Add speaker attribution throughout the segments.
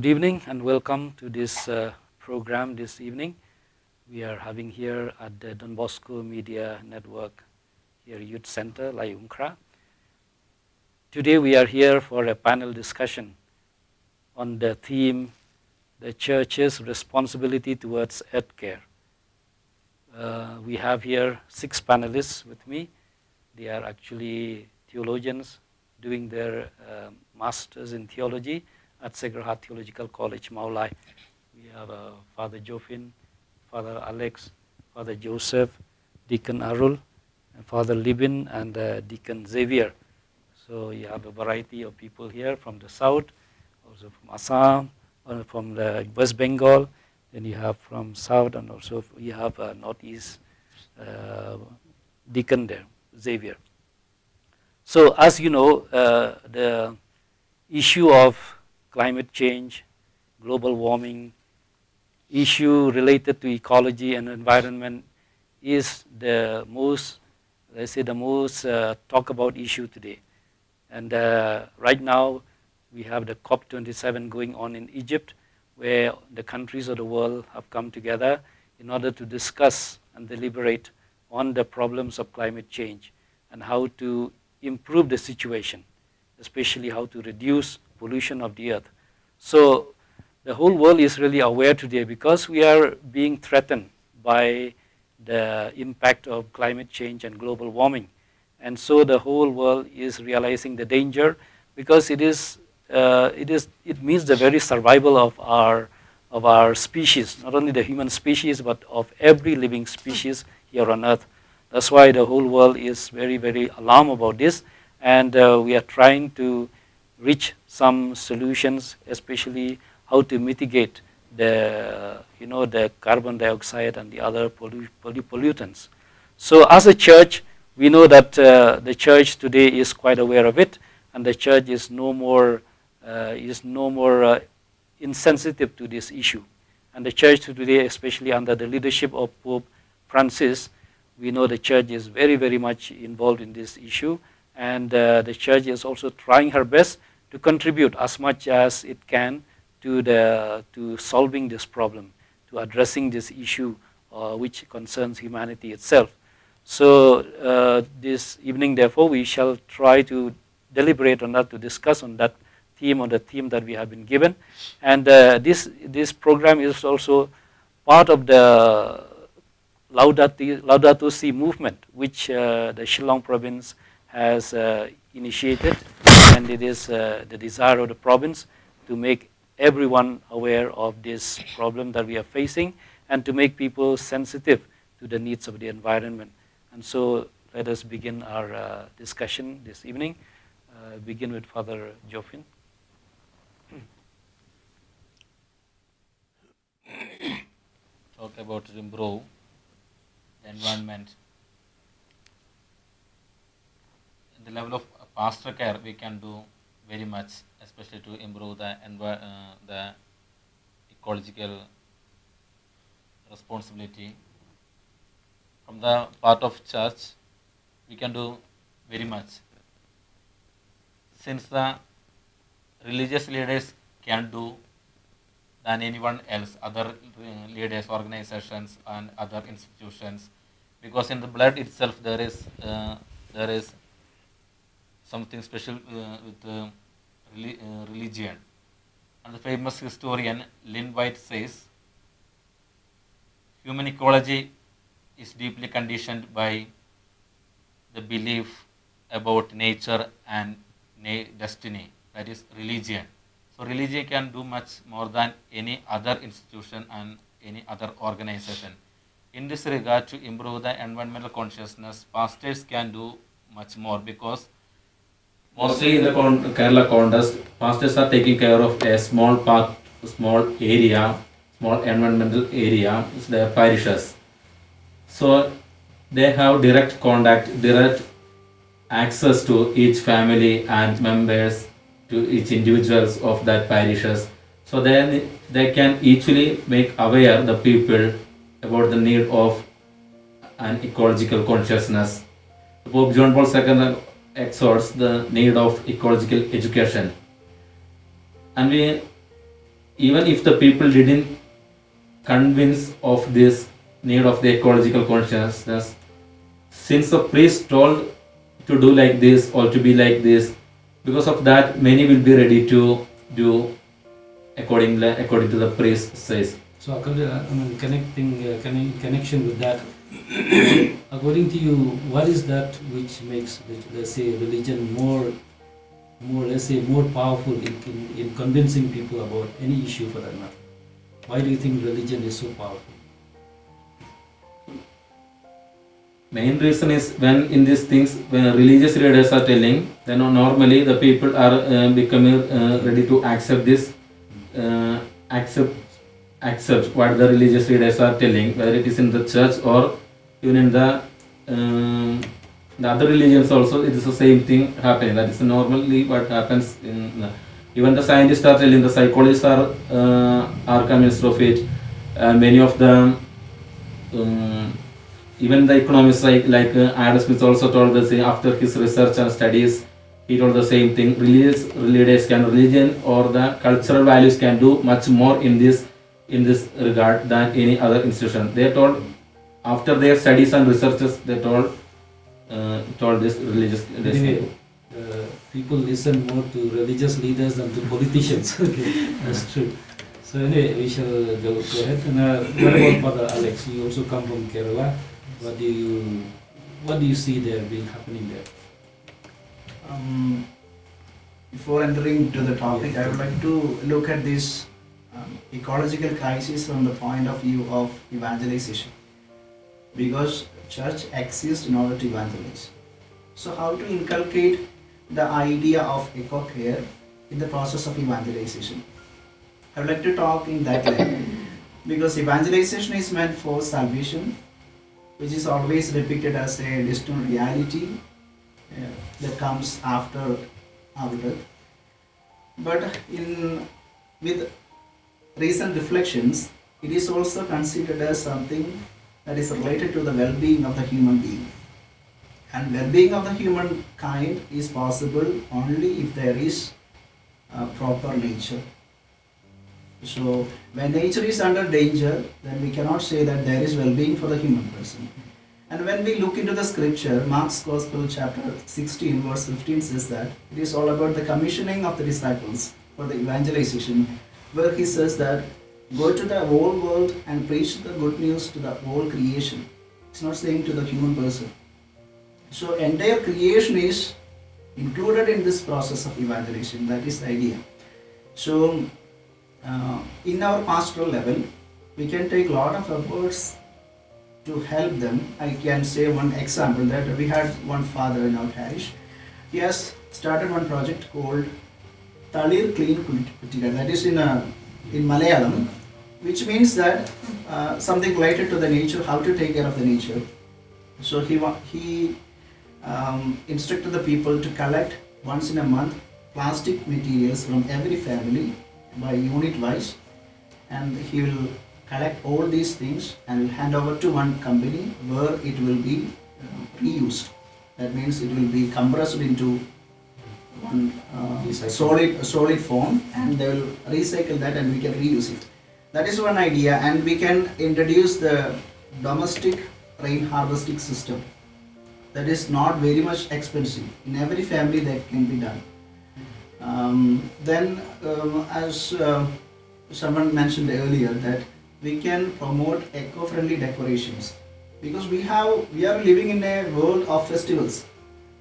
Speaker 1: Good evening and welcome to this program this evening. We are having here at the Don Bosco Media Network here Youth Center, Lai Unkra. Today we are here for a panel discussion on the theme, the Church's responsibility towards earth care. We have here 6 panelists with me. They are actually theologians doing their masters in theology at Sacred Heart Theological College, Meghalaya. We have Father Jofin, Father Alex, Father Joseph, Deacon Arul, and Father Libin, and Deacon Xavier. So you have a variety of people here from the south, also from Assam, or from the West Bengal. Then you have from south, and also you have northeast Deacon there, Xavier. So as you know, the issue of climate change, global warming, issue related to ecology and environment is the most, let's say, the most talked about issue today. And right now, we have the COP27 going on in Egypt, where the countries of the world have come together in order to discuss and deliberate on the problems of climate change and how to improve the situation, especially how to reduce pollution of the earth. So the whole world is really aware today because we are being threatened by the impact of climate change and global warming. And so the whole world is realizing the danger because it means the very survival of our species, not only the human species, but of every living species here on earth. That's why the whole world is very, very alarmed about this. And we are trying to reach some solutions, especially how to mitigate the carbon dioxide and the other pollutants. So as a church, we know that the church today is quite aware of it, and the church is no more insensitive to this issue. And the church today, especially under the leadership of Pope Francis, we know the church is very, very much involved in this issue, and the church is also trying her best to contribute as much as it can to solving this problem, to addressing this issue which concerns humanity itself. So this evening, therefore, we shall try to deliberate on that, to discuss on that theme, on the theme that we have been given. And this program is also part of the Laudato Si movement, which the Shillong province has initiated, and it is the desire of the province to make everyone aware of this problem that we are facing and to make people sensitive to the needs of the environment. And so let us begin our discussion this evening. Begin with Father Jofin.
Speaker 2: Talk about to improve the environment. At the level of pastoral care, we can do very much, especially to improve the ecological responsibility. From the part of church, we can do very much. Since the religious leaders can do than anyone else, other leaders, organizations, and other institutions, because in the blood itself there is something special with religion. And the famous historian Lynn White says, human ecology is deeply conditioned by the belief about nature and destiny, that is religion. So religion can do much more than any other institution and any other organization. In this regard, to improve the environmental consciousness, pastors can do much more, because mostly in the Kerala context, pastors are taking care of a small part, small area, small environmental area, it's their parishes. So they have direct contact, direct access to each family and members, to each individuals of that parishes. So then they can easily make aware the people about the need of an ecological consciousness. Pope John Paul II exhorts the need of ecological education. And we even if the people didn't convince of this need of the ecological consciousness, since the priest told to do like this or to be like this, because of that many will be ready to do according to the priest says.
Speaker 1: So, connection with that, according to you, what is that which makes, let's say, religion let's say, more powerful in convincing people about any issue for that matter? Why do you think religion is so powerful?
Speaker 2: Main reason is when in these things, when religious leaders are telling, then normally the people are becoming ready to accept this, accept what the religious leaders are telling, whether it is in the church or even in the other religions also. It is the same thing happening. That is normally what happens in even the scientists are telling, the psychologists are convinced of it, and many of them. Even the economists like Adam Smith also told the same after his research and studies. He told the same thing. Religion or the cultural values can do much more in this regard than any other institution. They told after their studies and researches, they told this religious.
Speaker 1: Anyway, people listen more to religious leaders than to politicians. Okay, that's true. So anyway, we shall go ahead. And what about Father Alex? You also come from Kerala. What do you see there being happening there?
Speaker 3: Before entering to the topic, I would like to look at this ecological crisis from the point of view of evangelization, because church exists in order to evangelize. So how to inculcate the idea of eco-care in the process of evangelization? I would like to talk in that line, because evangelization is meant for salvation, which is always depicted as a distant reality that comes after our death. But with recent reflections, it is also considered as something that is related to the well-being of the human being. And well-being of the humankind is possible only if there is proper nature. So when nature is under danger, then we cannot say that there is well-being for the human person. And when we look into the scripture, Mark's Gospel chapter 16 verse 15 says that it is all about the commissioning of the disciples for the evangelization, where he says that go to the whole world and preach the good news to the whole creation. It's not saying to the human person. So entire creation is included in this process of evangelization. That is the idea. So in our pastoral level, we can take a lot of efforts to help them. I can say one example that we had one father in our parish. He has started one project called Talir Clean Kuttika. That is in Malayalam, which means that something related to the nature, how to take care of the nature. So he instructed the people to collect once in a month plastic materials from every family by unit wise, and he will collect all these things and will hand over to one company where it will be reused. That means it will be compressed into one solid form, and they will recycle that and we can reuse it. That is one idea, and we can introduce the domestic rain harvesting system. That is not very much expensive. In every family that can be done. Then as someone mentioned earlier, that we can promote eco-friendly decorations, because we are living in a world of festivals,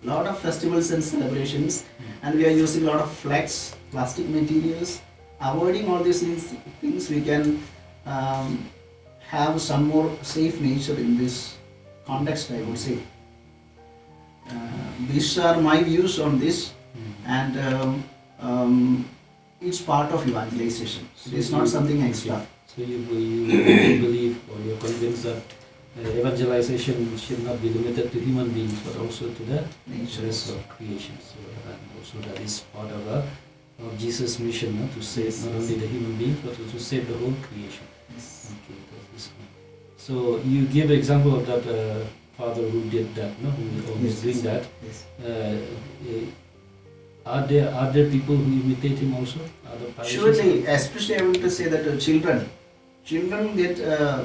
Speaker 3: lot of festivals and celebrations, and we are using a lot of flags, plastic materials. Avoiding all these things, we can have some more safe nature in this context, I would say. These are my views on this, and it's part of evangelization. It is not something extra.
Speaker 1: So you believe, or you're convinced that evangelization should not be limited to human beings, but also to the nature of creation. So also that is part of Jesus' mission, to save not only the human beings, but to save the whole creation.
Speaker 3: Yes.
Speaker 1: Okay, that is good. So you give an example of that father who did that, who is doing that.
Speaker 3: Yes.
Speaker 1: Are there people who imitate him also?
Speaker 4: other parishes?
Speaker 3: Surely, especially I want to say that children get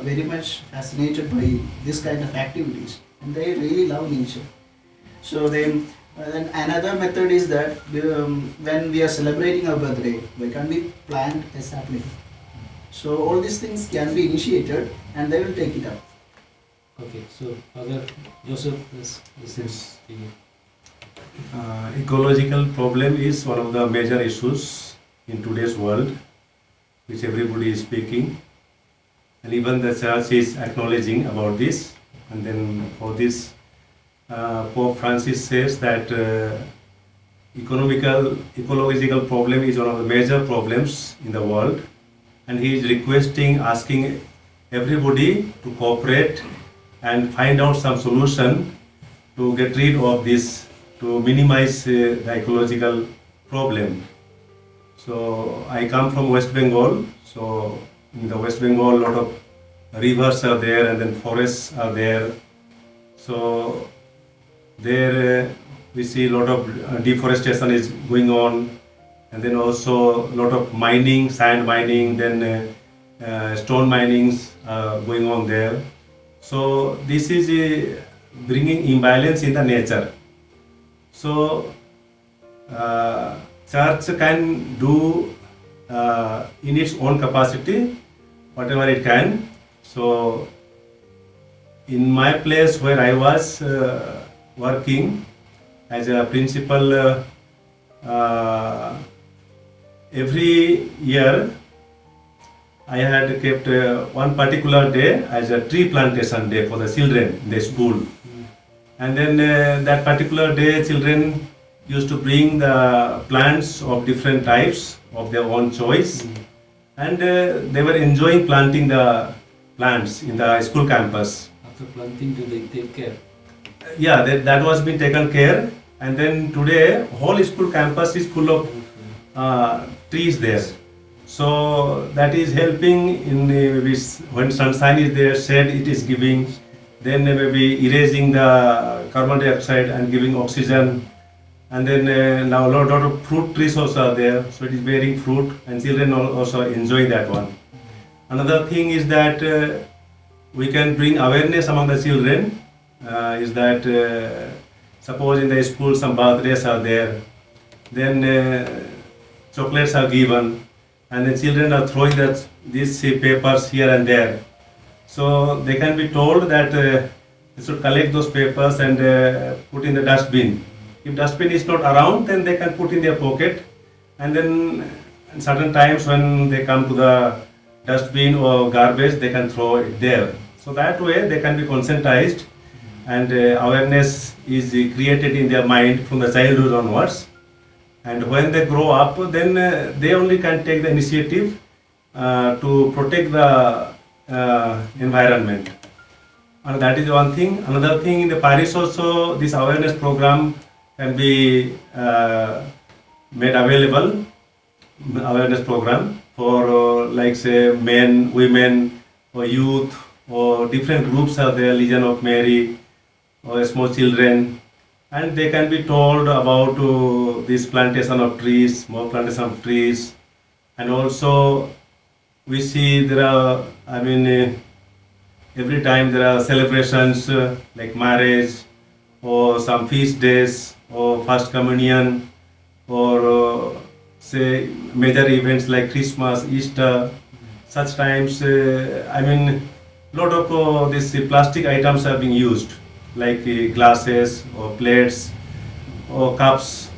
Speaker 3: very much fascinated by this kind of activities, and they really love nature. So then, then another method is that when we are celebrating our birthday, why can't we plant a sapling? So all these things can be initiated, and they will take it up.
Speaker 4: Okay, so Father Joseph, this is to you.
Speaker 5: Ecological problem is one of the major issues in today's world, which everybody is speaking, and even the church is acknowledging about this. And then for this, Pope Francis says that ecological problem is one of the major problems in the world, and he is requesting, asking everybody to cooperate and find out some solution to get rid of this, to minimize the ecological problem. So I come from West Bengal. So in the West Bengal, a lot of rivers are there, and then forests are there. So there we see a lot of deforestation is going on, and then also a lot of mining, sand mining, then stone minings going on there. So this is bringing imbalance in the nature. So church can do in its own capacity whatever it can. So in my place where I was working as a principal, every year I had kept one particular day as a tree plantation day for the children in the school. And then that particular day, children used to bring the plants of different types of their own choice, and they were enjoying planting the plants in the school campus.
Speaker 4: After planting, do they take care?
Speaker 5: Yeah, that was being taken care, and then today whole school campus is full of trees there. So that is helping in maybe when sunshine is there, shade it is giving. Then maybe erasing the carbon dioxide and giving oxygen. And then now a lot of fruit trees also are there, so it is bearing fruit, and children also enjoy that one. Another thing is that we can bring awareness among the children, is that suppose in the school some birthdays are there, then chocolates are given, and the children are throwing these papers here and there. So they can be told that they should collect those papers and put in the dustbin. If dustbin is not around, then they can put in their pocket, and then in certain times when they come to the dustbin or garbage, they can throw it there. So that way they can be conscientized, and awareness is created in their mind from the childhood onwards. And when they grow up, then they only can take the initiative to protect the environment. And that is one thing. Another thing, in the parish also, this awareness program can be made available, awareness program for like say men, women, or youth, or different groups are there, Legion of Mary, or small children, and they can be told about this plantation of trees, more plantation of trees. And also we see there are, every time there are celebrations like marriage, or some feast days, or first communion, or say major events like Christmas, Easter. Such times, lot of these plastic items are being used, like glasses or plates or cups.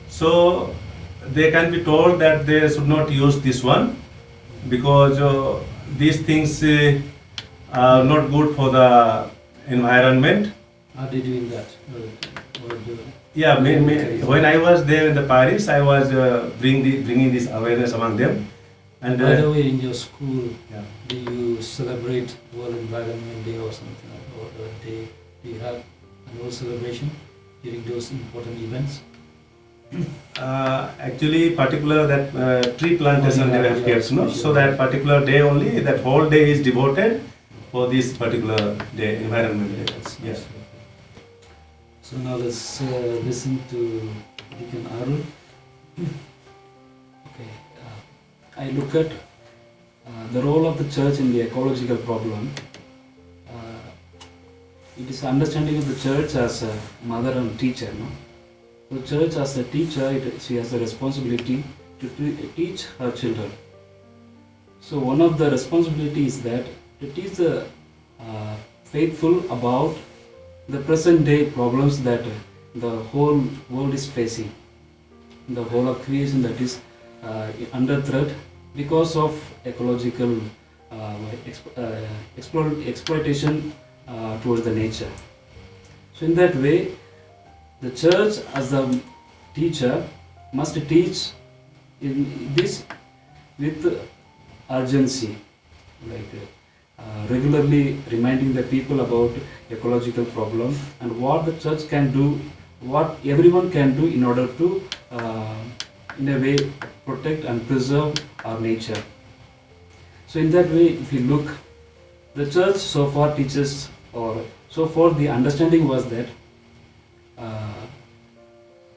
Speaker 5: So they can be told that they should not use this one, because these things are not good for the environment.
Speaker 4: Are they doing that?
Speaker 5: Yeah, when I was there in the parish, I was bringing this awareness among them. And
Speaker 4: by the way, in your school,
Speaker 5: yeah.
Speaker 4: do you celebrate World Environment Day or something, or a day? Do you have annual celebration during those important events?
Speaker 5: Actually, particular that tree plantation they have kept, no? So that particular day only, that whole day is devoted for this particular day, environment day. Yes.
Speaker 4: So now let's listen to Deacon Arul. Okay. I look at the role of the church in the ecological problem, it is understanding of the church as a mother and teacher. No? The church as a teacher, she has the responsibility to teach her children. So one of the responsibilities is that to teach the faithful about the present day problems that the whole world is facing, the whole of creation that is under threat because of ecological exploitation towards the nature. So in that way, the church as the teacher must teach in this with urgency, like regularly reminding the people about ecological problem and what the church can do, what everyone can do in order to in a way protect and preserve our nature. So in that way, if you look, the church so far teaches, or so far the understanding was that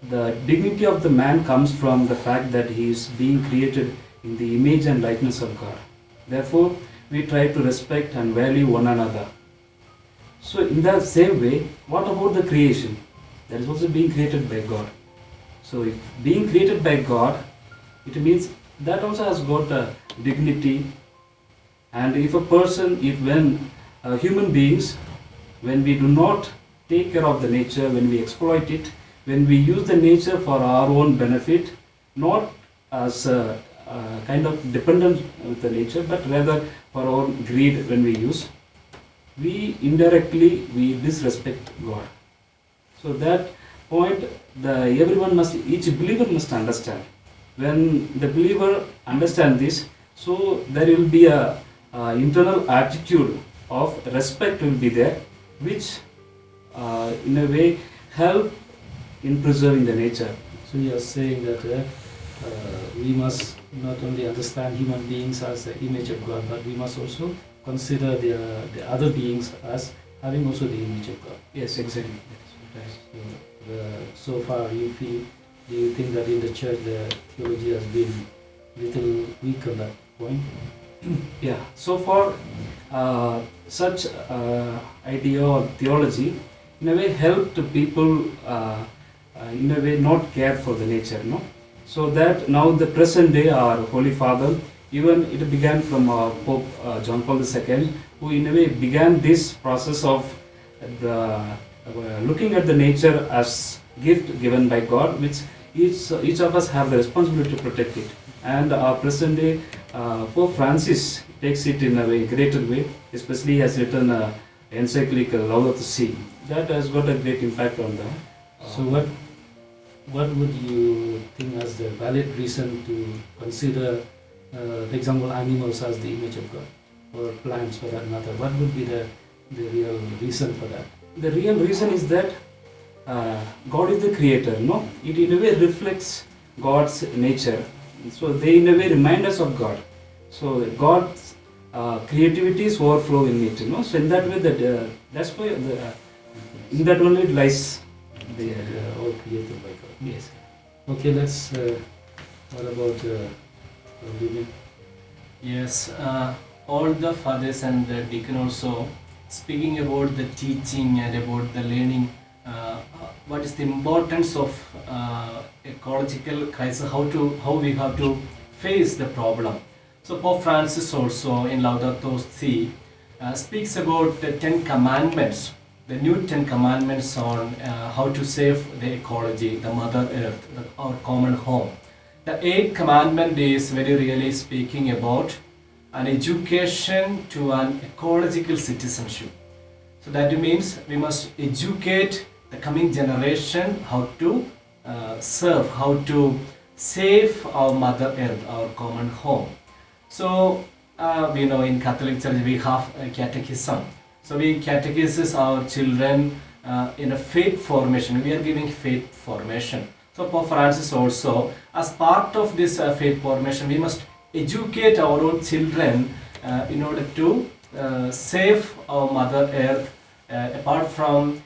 Speaker 4: the dignity of the man comes from the fact that he is being created in the image and likeness of God. Therefore, we try to respect and value one another. So in that same way, what about the creation? That is also being created by God. So if being created by God, it means that also has got a dignity. And if a person, when human beings, when we do not take care of the nature, when we exploit it, when we use the nature for our own benefit, not as a kind of dependent with the nature, but rather for our own greed when we use, we indirectly we disrespect God. So that point, everyone must, each believer must understand. When the believer understands this, so there will be a internal attitude of respect will be there, which in a way help in preserving the nature.
Speaker 6: So you are saying that we must not only understand human beings as the image of God, but we must also consider the other beings as having also the image of God.
Speaker 4: Yes, exactly.
Speaker 6: So far, do you think that in the church the theology has been little weak on that point?
Speaker 4: Yeah, so far such idea or theology in a way helped people in a way not care for the nature, no? So that now the present day our Holy Father, even it began from Pope John Paul II, who in a way began this process of the looking at the nature as gift given by God, which each of us have the responsibility to protect it. And our present day Pope Francis takes it in a way greater way, especially has written a encyclical Laudato. That has got a great impact on the.
Speaker 6: So what would you think as the valid reason to consider, for example, animals as the image of God, or plants for that matter? What would be the real reason for that?
Speaker 4: The real reason is that God is the creator, no? It in a way reflects God's nature. So they in a way remind us of God. So God's creativity is overflow in it, no? So in that way, that's why in that only it lies.
Speaker 6: They are all created by God.
Speaker 4: Yes.
Speaker 6: Okay, let's. What about women?
Speaker 7: Yes, all the fathers and the deacon also speaking about the teaching and about the learning. What is the importance of ecological crisis? How we have to face the problem. So Pope Francis also in Laudato Si speaks about the 10 commandments, the new 10 commandments on how to save the ecology, the Mother Earth, our common home. The 8th commandment is very really speaking about an education to an ecological citizenship. So that means we must educate the coming generation how to serve, how to save our Mother Earth, our common home. So we know in Catholic Church we have a catechism. So we catechize our children in a faith formation. We are giving faith formation. So Pope Francis also, as part of this faith formation, we must educate our own children in order to save our Mother Earth, apart from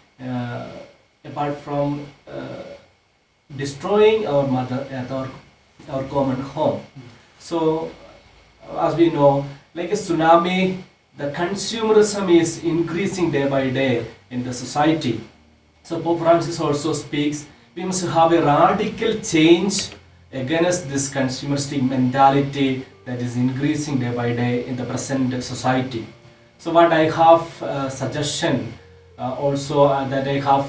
Speaker 7: destroying our Mother Earth, our common home. So as we know, like a tsunami, the consumerism is increasing day by day in the society. So Pope Francis also speaks, we must have a radical change against this consumeristic mentality that is increasing day by day in the present society. So what I have suggestion also that I have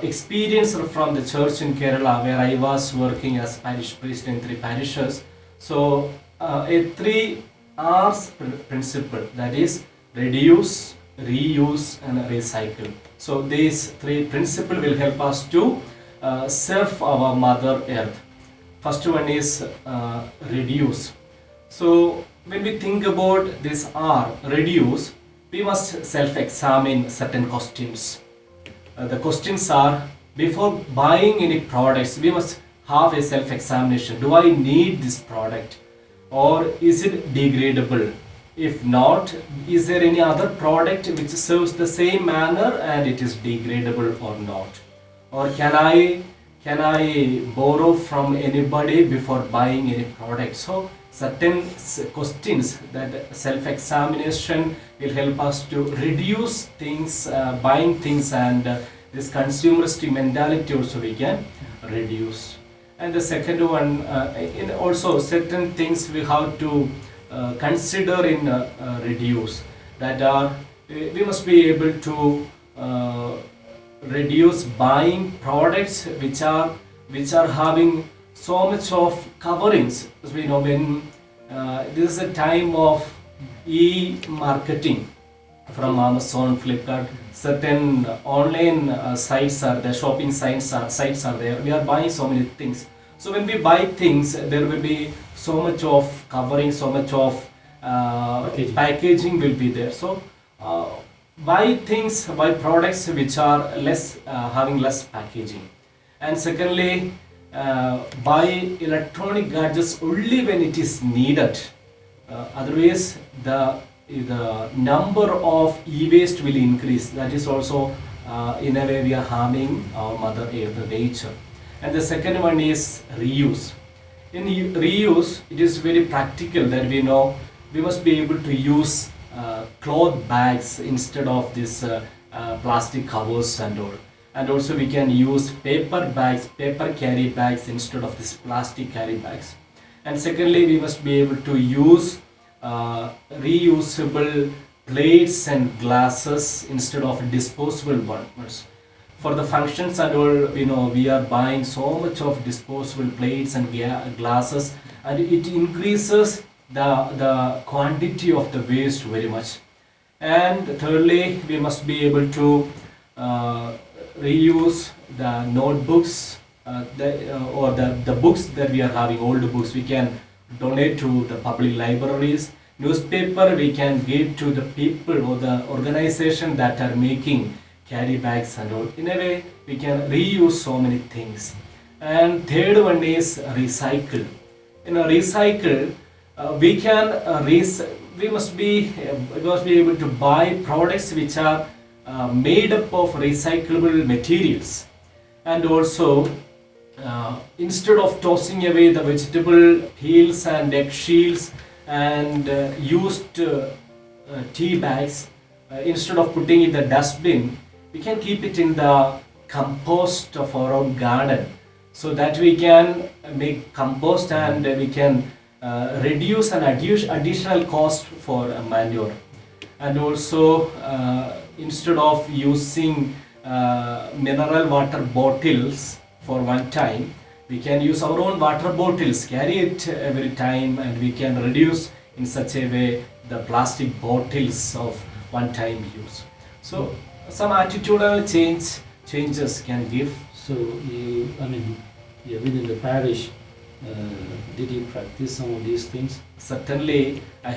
Speaker 7: experienced from the church in Kerala, where I was working as parish priest in 3 parishes. So a 3 R's principle, that is reduce, reuse and recycle. So these 3 principles will help us to serve our Mother Earth. First one is reduce. So when we think about this R, reduce, we must self-examine certain questions. The questions are, before buying any products, we must have a self-examination. Do I need this product? Or is it degradable? If not, is there any other product which serves the same manner and it is degradable or not? Or can I borrow from anybody before buying any product? So certain questions, that self-examination will help us to reduce things, buying things, and this consumeristic mentality also we can reduce. And the second one, in also certain things we have to consider in reduce, that are we must be able to reduce buying products which are having so much of coverings. As we know, when this is a time of e-marketing from Amazon, Flipkart, certain online sites are there, shopping sites are there. We are buying so many things. So when we buy things, there will be so much of covering, so much of packaging will be there. So buy products which are less having less packaging. And secondly, buy electronic gadgets only when it is needed. Otherwise, the number of e-waste will increase. That is also in a way we are harming our Mother Earth, nature. And the second one is reuse. In reuse, it is very practical that we know we must be able to use cloth bags instead of this plastic covers and all. And also we can use paper bags, paper carry bags instead of this plastic carry bags. And secondly, we must be able to use reusable plates and glasses instead of disposable ones. For the functions and all, we are buying so much of disposable plates and glasses, and it increases the quantity of the waste very much. And thirdly, we must be able to reuse the notebooks or the books that we are having, old books. We can donate to the public libraries. Newspaper we can give to the people or the organization that are making carry bags and all. In a way, we can reuse so many things. And third one is recycle. In a recycle, we must be able to buy products which are made up of recyclable materials. And also, instead of tossing away the vegetable peels and eggshells and used tea bags, instead of putting in the dustbin, we can keep it in the compost of our own garden, so that we can make compost and we can reduce an additional cost for manure. And also, instead of using mineral water bottles for one time, we can use our own water bottles, carry it every time, and we can reduce in such a way the plastic bottles of one time use. So some attitudinal changes can give.
Speaker 6: So within the parish, did you practice some of these things?
Speaker 7: Certainly, I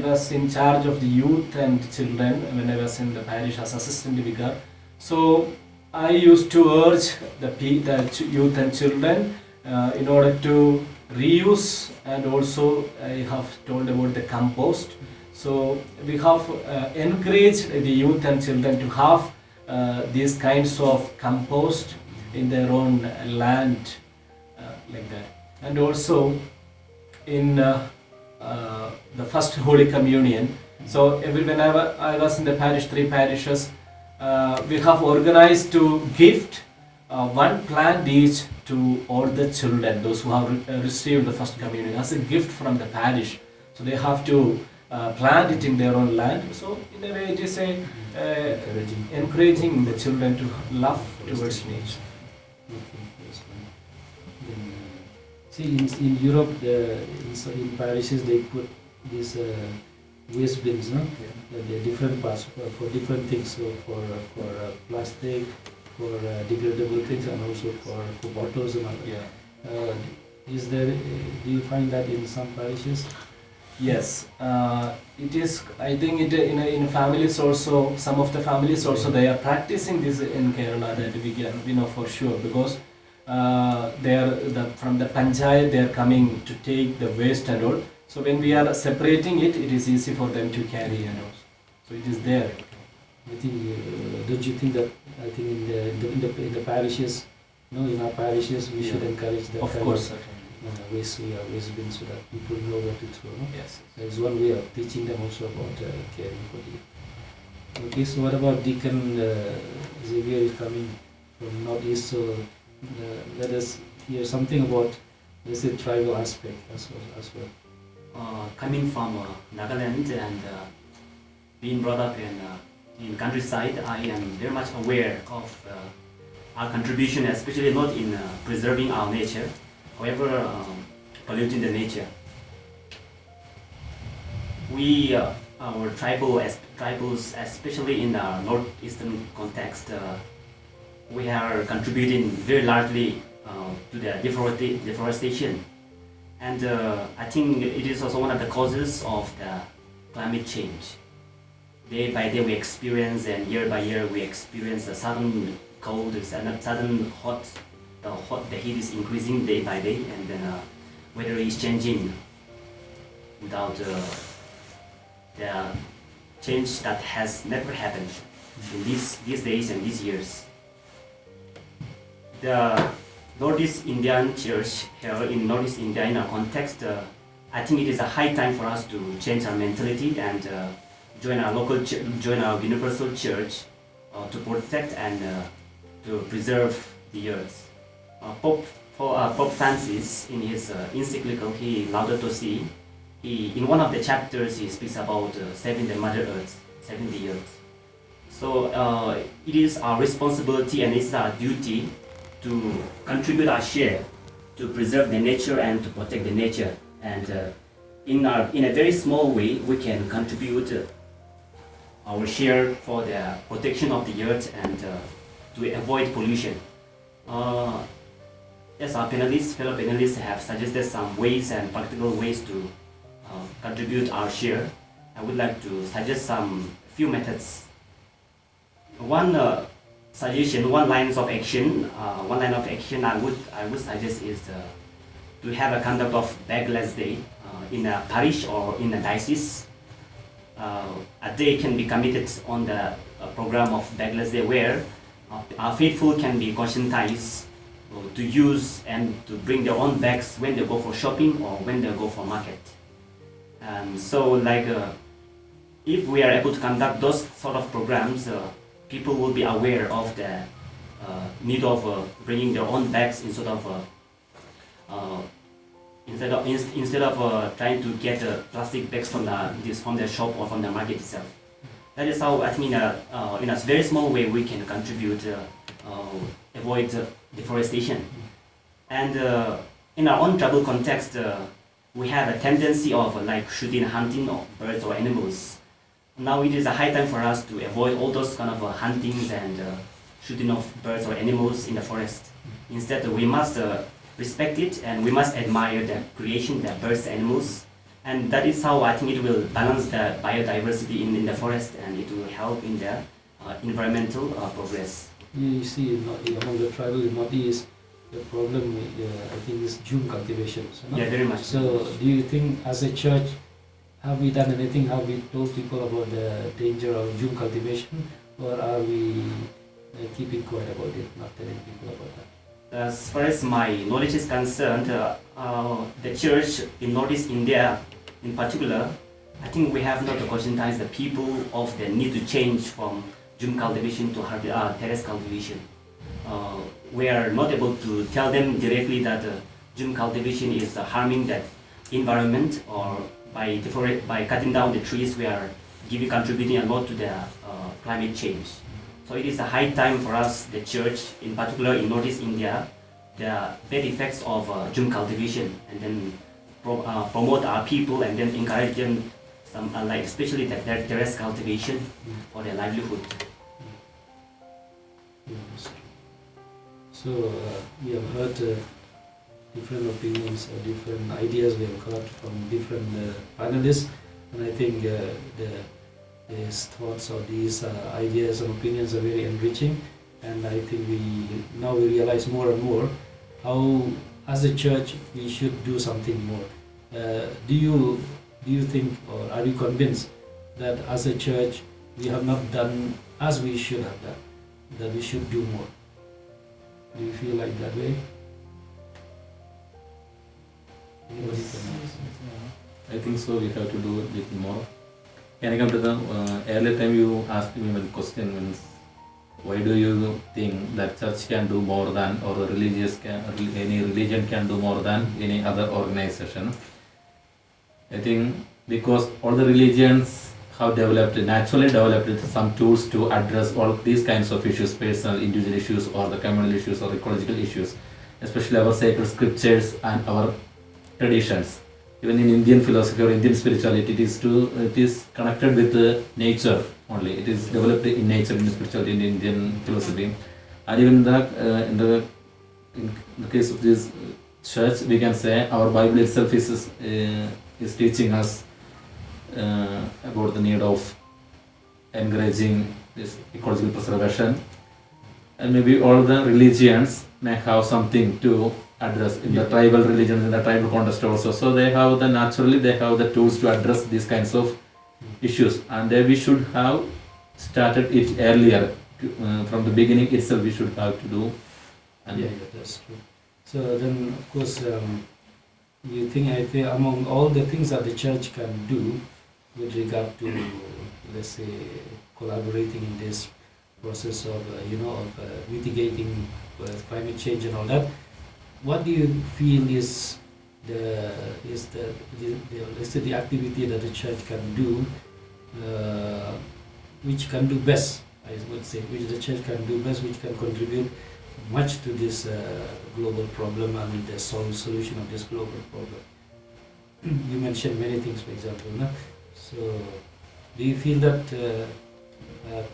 Speaker 7: was in charge of the youth and children when I was in the parish as assistant vicar. So I used to urge the youth and children in order to reuse, and also I have told about the compost. So we have encouraged the youth and children to have these kinds of compost in their own land, like that. And also in the first Holy Communion. So whenever I was in the parish, 3 parishes, we have organized to gift one plant each to all the children, those who have received the first communion, as a gift from the parish. So they have to plant it in their own land. So in a way, it is a encouraging the children to love towards nature.
Speaker 6: Okay, that's fine. Then, see, in Europe, in parishes, they put these waste bins, no? The different parts for different things. So for plastic, for degradable things, and also for bottles and all.
Speaker 7: Yeah.
Speaker 6: Is there? Do you find that in some parishes?
Speaker 7: Yes, it is. I think it in families also. Some of the families also they are practicing this in Kerala. That we know for sure, because they are from the panchayat they are coming to take the waste and all. So when we are separating it, it is easy for them to carry and all. So it is there.
Speaker 6: I think. Don't you think that? I think in the parishes, in our parishes, we should encourage that.
Speaker 7: Of
Speaker 6: kind
Speaker 7: course,
Speaker 6: of,
Speaker 7: certainly.
Speaker 6: waste bins so that people know where to throw. No?
Speaker 7: Yes.
Speaker 6: That is one way of teaching them also about caring for the. Okay, so what about Deacon Xavier is coming from Northeast, so let us hear something about this tribal aspect as well.
Speaker 8: Coming from Nagaland and being brought up in countryside, I am very much aware of our contribution, especially not in preserving our nature, however polluting the nature. We, our tribals, especially in the northeastern context, we are contributing very largely to the deforestation. And I think it is also one of the causes of the climate change. Day by day we experience, and year by year we experience a sudden cold and a sudden hot. The heat is increasing day by day, and then weather is changing without the change that has never happened in these days and these years. The Northeast Indian Church here in Northeast India, in our context, I think it is a high time for us to change our mentality and join our universal church to protect and to preserve the earth. Pope Francis, in his encyclical, Laudato Si, in one of the chapters, he speaks about saving the Mother Earth, saving the earth. So it is our responsibility and it's our duty to contribute our share to preserve the nature and to protect the nature. And in a very small way, we can contribute our share for the protection of the earth and to avoid pollution. Yes, our fellow panelists have suggested some ways and practical ways to contribute our share. I would like to suggest few methods. One suggestion, one line of action I would suggest is to have a conduct of bagless day in a parish or in a diocese. A day can be committed on the program of bagless day where our faithful can be conscientized to use and to bring their own bags when they go for shopping or when they go for market. And so if we are able to conduct those sort of programs, people will be aware of the need of bringing their own bags instead of trying to get plastic bags from the shop or from the market itself. That is how I think in a very small way we can contribute, avoid deforestation. And in our own tribal context, we have a tendency of shooting, hunting of birds or animals. Now it is a high time for us to avoid all those kind of huntings and shooting of birds or animals in the forest. Instead, we must respect it and we must admire the creation, the birds, animals. And that is how I think it will balance the biodiversity in the forest and it will help in the environmental progress.
Speaker 6: You see, among the tribal in Northeast, the problem I think is June cultivation. So,
Speaker 8: Yeah, very much.
Speaker 6: So, do you think as a church, have we done anything? Have we told people about the danger of June cultivation, or are we keeping quiet about it, not telling people about that?
Speaker 8: As far as my knowledge is concerned, the church in Northeast India In particular, I think we have not conscientized the people of the need to change from drum cultivation to terrace cultivation. We are not able to tell them directly that drum cultivation is harming that environment, or by cutting down the trees we are contributing a lot to the climate change. So it is a high time for us, the church, in particular in Northeast India, the bad effects of drum cultivation, and then promote our people and then encourage them some like especially the terrace cultivation for their livelihood.
Speaker 6: Yeah, that's true. So we have heard different opinions or different ideas we have got from different panelists, and I think these thoughts or these ideas and opinions are very enriching, and I think we realize more and more how as a church we should do something more. Do you think, or are you convinced that as a church we have not done as we should have done, that we should do more? Do you feel like that way? Anybody can
Speaker 9: I think so. We have to do a bit more. Can I come to the earlier time you asked me one question, means why do you think that church can do more than, or the any religion can do more than any other organization? I think because all the religions have naturally developed some tools to address all these kinds of issues, personal, individual issues, or the communal issues, or ecological issues, especially our sacred scriptures and our traditions. Even in Indian philosophy or Indian spirituality, it is connected with nature only. It is developed in nature, in spirituality, in Indian philosophy. And even in the case of this church, we can say our Bible itself is teaching us about the need of encouraging this ecological preservation. And maybe all the religions may have something to address in the tribal religions, in the tribal context also. So they have the tools to address these kinds of issues, and we should have started it earlier. From the beginning itself, we should have to do. And
Speaker 6: yeah, that's true. So then, of course, I think among all the things that the church can do with regard to, let's say, collaborating in this process of, mitigating climate change and all that, what do you feel is the activity that the church can do, which can do best, I would say, which the church can do best, which can contribute much to this global problem and the solution of this global problem? You mentioned many things, for example, no? So do you feel that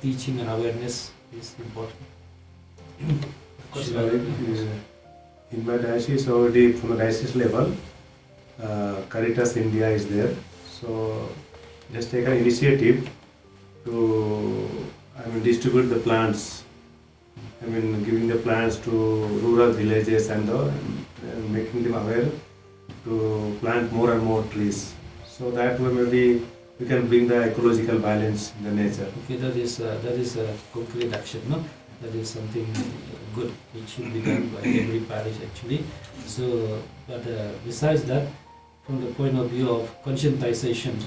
Speaker 6: teaching and awareness is important?
Speaker 5: Of course, in my diocese already, from the diocese level, Caritas India is there. So just take an initiative to distribute the plants. Giving the plants to rural villages and making them aware to plant more and more trees. So that way maybe we can bring the ecological balance in the nature.
Speaker 6: Okay, that is a concrete action, no? That is something good which should be done by every parish actually. So, but besides that, from the point of view of conscientization,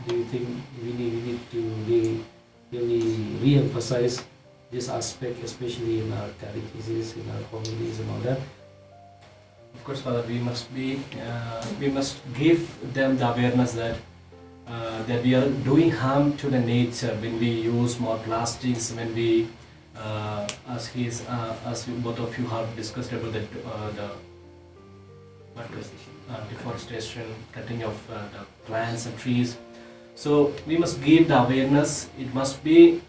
Speaker 6: do you think we need to really re-emphasize this aspect, especially in our catechesis, in our homilies and all that?
Speaker 7: Of course, Father, we must give them the awareness that we are doing harm to the nature when we use more plastics, when we, as both of you have discussed about the deforestation, cutting of the plants and trees. So we must give the awareness. It must be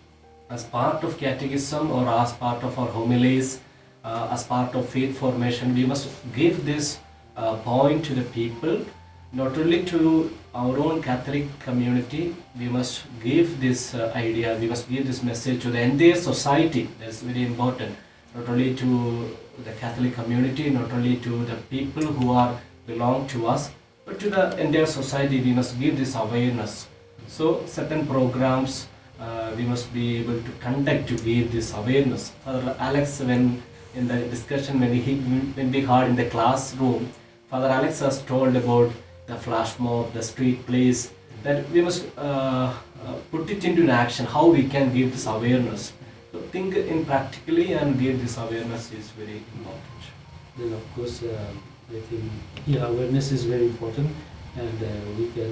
Speaker 7: as part of catechism or as part of our homilies, as part of faith formation. We must give this point to the people, not only to our own Catholic community. We must give this idea, we must give this message to the entire society. That's very important. Not only to the Catholic community, not only to the people who belong to us, but to the entire society. We must give this awareness. So certain programs we must be able to conduct to give this awareness. Father Alex, when in the discussion when we heard in the classroom, Father Alex has told about the flash mob, the street plays, that we must put it into an action, how we can give this awareness. So think in practically and give this awareness is very important.
Speaker 6: Then of course, I think awareness is very important, and we can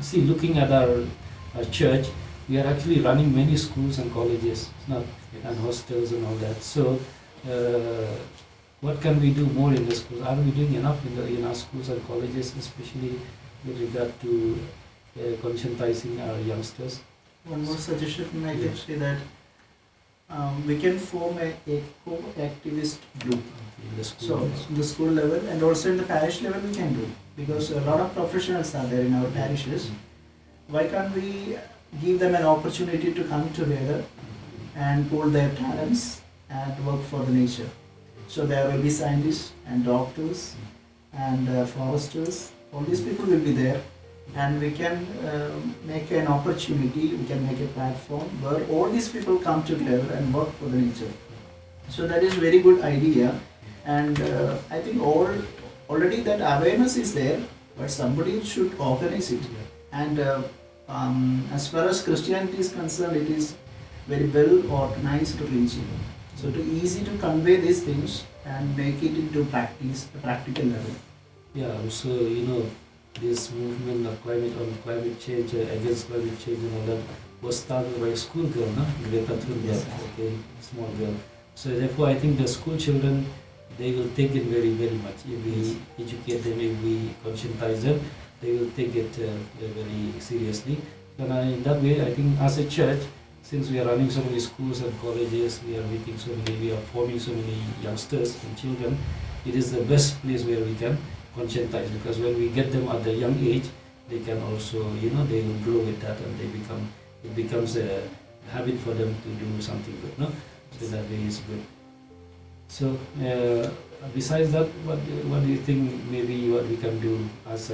Speaker 6: see, looking at our church, we are actually running many schools and colleges, not and hostels and all that. So, what can we do more in the schools? Are we doing enough in our schools and colleges, especially with regard to conscientizing our youngsters?
Speaker 3: One more suggestion I can say that we can form a co-activist group.
Speaker 6: In the school.
Speaker 3: So in the school level and also in the parish level we can do, because a lot of professionals are there in our parishes. Why can't we give them an opportunity to come together and pool their talents and work for the nature? So there will be scientists and doctors and foresters. All these people will be there, and we can make an opportunity, we can make a platform where all these people come together and work for the nature. So that is very good idea, and I think already that awareness is there, but somebody should organize it. And as far as Christianity is concerned, it is very well organized religion. So it is easy to convey these things and make it into practice, a practical level.
Speaker 6: Yeah, also, this movement of climate change, against climate change and all that was started by a school girl, no? Greta Thunberg,
Speaker 3: Yes.
Speaker 6: okay, small girl. So therefore, I think the school children, they will take it very, very much. If we educate them, if we conscientize them, they will take it very seriously. And in that way, I think as a church, since we are running so many schools and colleges, we are forming so many youngsters and children, it is the best place where we can conscientize, because when we get them at the young age, they can also, they will grow with that, and it becomes a habit for them to do something good, no? So that way is good. So besides that, what do you think maybe what we can do as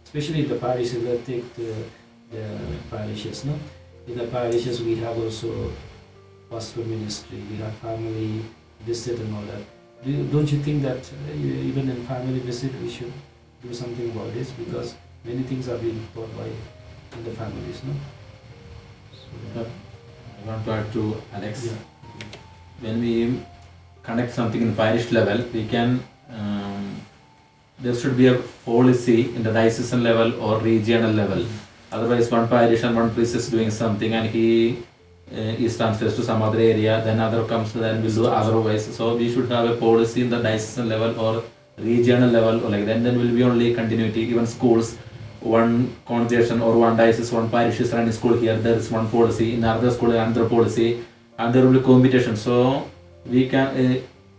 Speaker 6: especially the parishes, let's take the parishes, no? In the parishes we have also pastoral ministry, we have family visit and all that. Don't you think that even in family visit we should do something about this, because many things are being taught by in the families, no? So,
Speaker 9: I want to add to Alex.
Speaker 6: yeah.
Speaker 9: When we conduct something in parish level, we can, there should be a policy in the diocesan level or regional level. Otherwise, one parish and one priest is doing something and he is transferred to some other area, then other comes, then will do otherwise. So we should have a policy in the diocesan level or regional level, or like that. Then will be only continuity. Even schools, one congregation or one diocese, one parish is running school here, there is one policy. In another school, another policy, and there will be competition. So we can,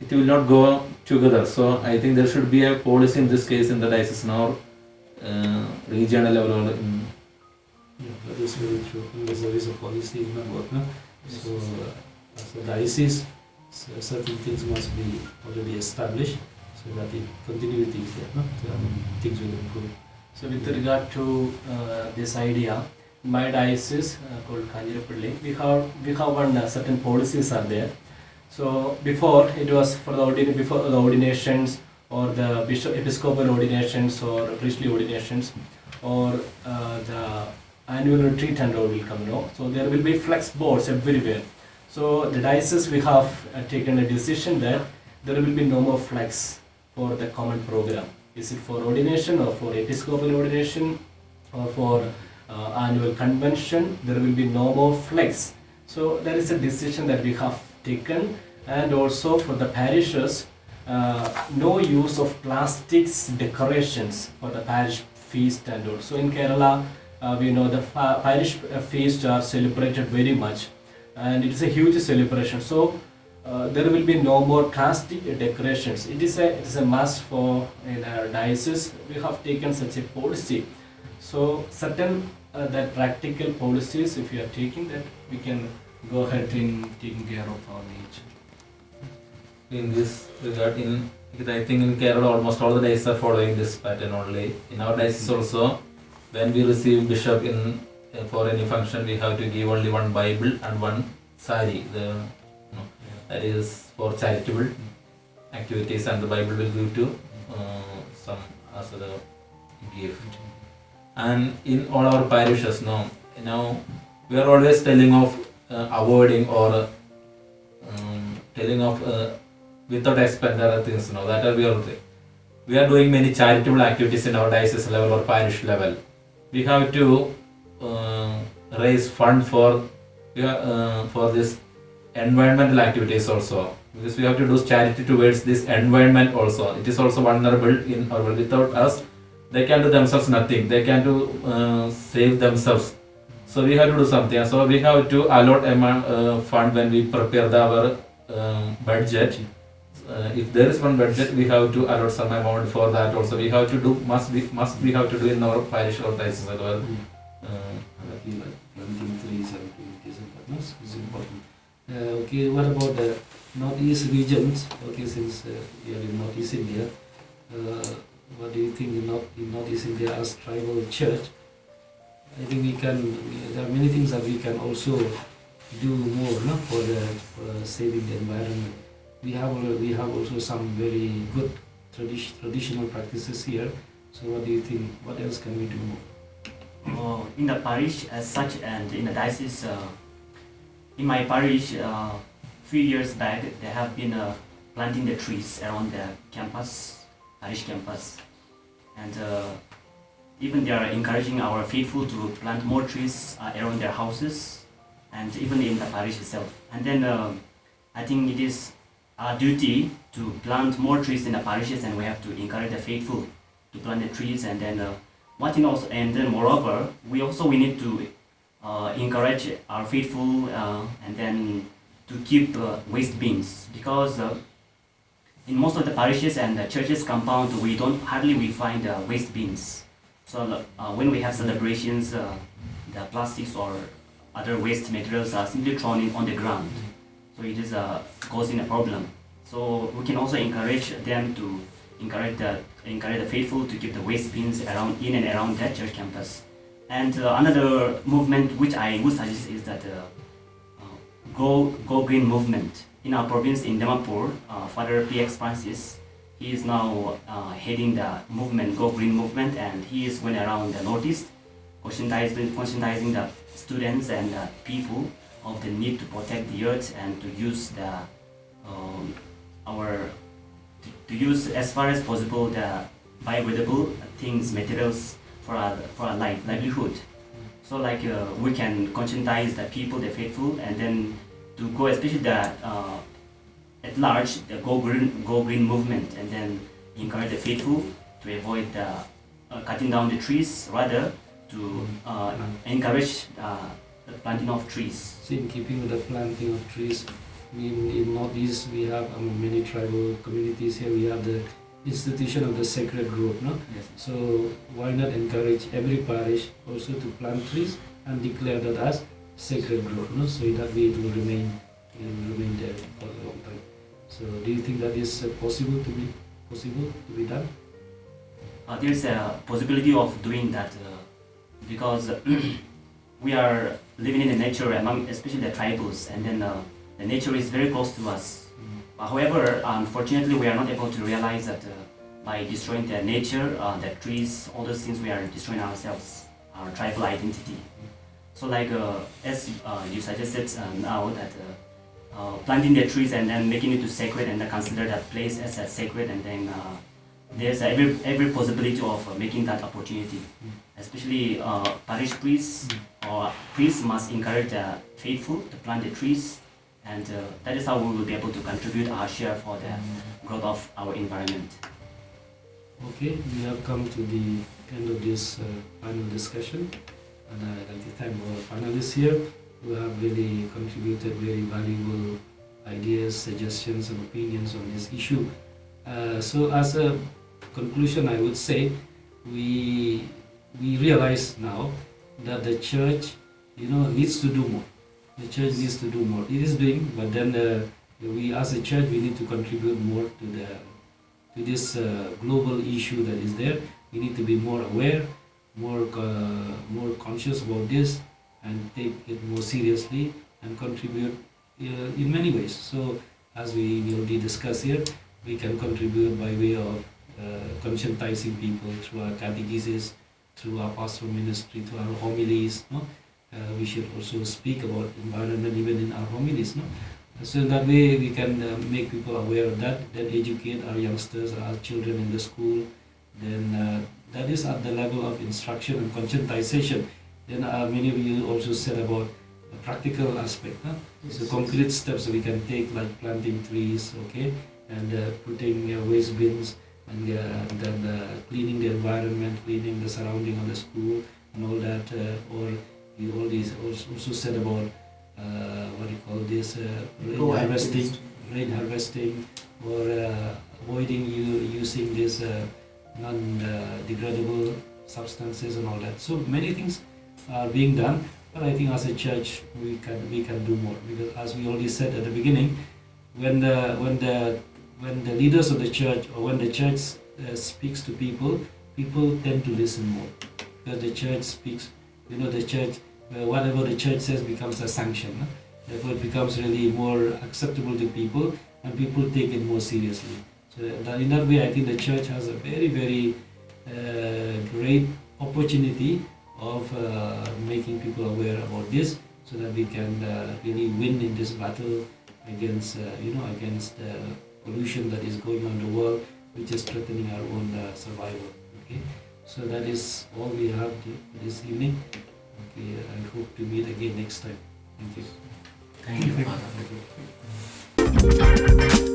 Speaker 9: it will not go together. So I think there should be a policy in this case in the diocesan or regional level or in.
Speaker 6: Yeah, that is very true. Unless there is a policy in the work, no? So as a diocese, certain things must be already established so that the continuity is there, no? So, things will improve.
Speaker 7: So with regard to this idea, in my diocese called Kanjirapalli, we have one certain policies are there. So before it was for before the ordinations or the episcopal ordinations or priestly ordinations or the annual retreat and all will come, So there will be flex boards everywhere. So the diocese, we have taken a decision that there will be no more flex for the common program. Is it for ordination or for episcopal ordination or for annual convention? There will be no more flex. So that is a decision that we have taken. And also for the parishes, no use of plastics decorations for the parish feast. And also in Kerala, we know the parish feasts are celebrated very much, and it is a huge celebration. So there will be no more plastic decorations. It is a must for in our diocese. We have taken such a policy. So certain that practical policies, if you are taking that, we can go ahead in taking care of our nature.
Speaker 9: In this regard, I think in Kerala almost all the dioceses are following this pattern only. In our diocese also, when we receive bishop in for any function, we have to give only one Bible and one sari. That is for charitable activities, and the Bible will give to some as the give. And in all our parishes now we are always telling of avoiding or telling of without expense there are things that are we are doing many charitable activities in our diocese level or parish level. We have to uh, raise fund for this environmental activities also, because we have to do charity towards this environment also. It is also vulnerable in our world. Without us they can do themselves nothing, they can do save themselves. So we have to do something, so we have to allot amount fund when we prepare our budget. If there is one budget, we have to allot some amount for that also. We have to do, must we have to do in our parish or diocese as well.
Speaker 6: Planting trees and communication partners is important. Okay, what about the northeast regions? Okay, since we are in northeast India, what do you think in northeast India as tribal church? I think there are many things that we can also do more, no, for saving the environment. We have also some very good traditional practices here. So what do you think? What else can we do more?
Speaker 8: In the parish as such and in the diocese, in my parish, few years back, they have been planting the trees around the campus, parish campus, and even they are encouraging our faithful to plant more trees around their houses, and even in the parish itself. And then I think it is our duty to plant more trees in the parishes, and we have to encourage the faithful to plant the trees. And then and then moreover, we need to encourage our faithful and then to keep waste bins, because in most of the parishes and the churches compound we hardly find waste bins. So when we have celebrations, the plastics or other waste materials are simply thrown on the ground. So it is causing a problem. So we can also encourage them to encourage the faithful to keep the waste bins in and around that church campus. And another movement which I would suggest is that Go Green movement. In our province in Dimapur, Father P.X. Francis, he is now heading the movement, Go Green movement, and he is going around the Northeast, conscientizing the students and the people of the need to protect the earth and to use to use as far as possible the biodegradable things, materials for our livelihood. So like we can conscientize the people, the faithful, and then to go, especially the at large, the Go Green movement, and then encourage the faithful to avoid cutting down the trees, rather to encourage the planting of trees.
Speaker 6: So in keeping with the planting of trees, in Northeast we have many tribal communities here. We have the institution of the sacred grove, no?
Speaker 8: Yes.
Speaker 6: So why not encourage every parish also to plant trees and declare that as sacred grove, no? So that way it will remain there for a long time. So do you think that is possible to be done?
Speaker 8: There is a possibility of doing that because we are living in the nature among, especially the tribals, and then the nature is very close to us. However, unfortunately, we are not able to realize that by destroying the nature, the trees, all those things, we are destroying ourselves, our tribal identity. So like as you suggested now that planting the trees and then making it to sacred and consider that place as a sacred, and then there's every possibility of making that opportunity. Especially parish priests or priests must encourage the faithful to plant the trees, and that is how we will be able to contribute our share for the growth of our environment.
Speaker 6: Okay, we have come to the end of this final discussion, and I'd like to thank our panelists here who have really contributed very valuable ideas, suggestions, and opinions on this issue. So as a conclusion, I would say we realize now that the church, needs to do more. The church needs to do more. It is doing, but then we as a church, we need to contribute more to this global issue that is there. We need to be more aware, more conscious about this, and take it more seriously and contribute in many ways. So as we already discussed here, we can contribute by way of conscientizing people through our catechesis, through our pastoral ministry, through our homilies. No? We should also speak about environment even in our homilies. No? So in that way we can make people aware of that, then educate our youngsters, our children in the school. Then that is at the level of instruction and conscientization. Then many of you also said about the practical aspect. Huh? So concrete steps we can take, like planting trees, okay, and putting waste bins, and then cleaning the environment, cleaning the surrounding of the school and all that. Or you also said about what do you call this, rain harvesting, or avoiding using this non-degradable substances and all that. So many things are being done, but I think as a church we can do more, because as we already said at the beginning, when the leaders of the church, or when the church speaks to people, people tend to listen more, because the church speaks. The church, whatever the church says becomes a sanction. No? Therefore, it becomes really more acceptable to people, and people take it more seriously. So that in that way, I think the church has a very, very great opportunity of making people aware about this, so that we can really win in this battle against, against pollution that is going on in the world, which is threatening our own survival. Okay, so that is all we have this evening. Okay, I hope to meet again next time. Thank you.
Speaker 7: Thank you, Father.
Speaker 6: Thank you.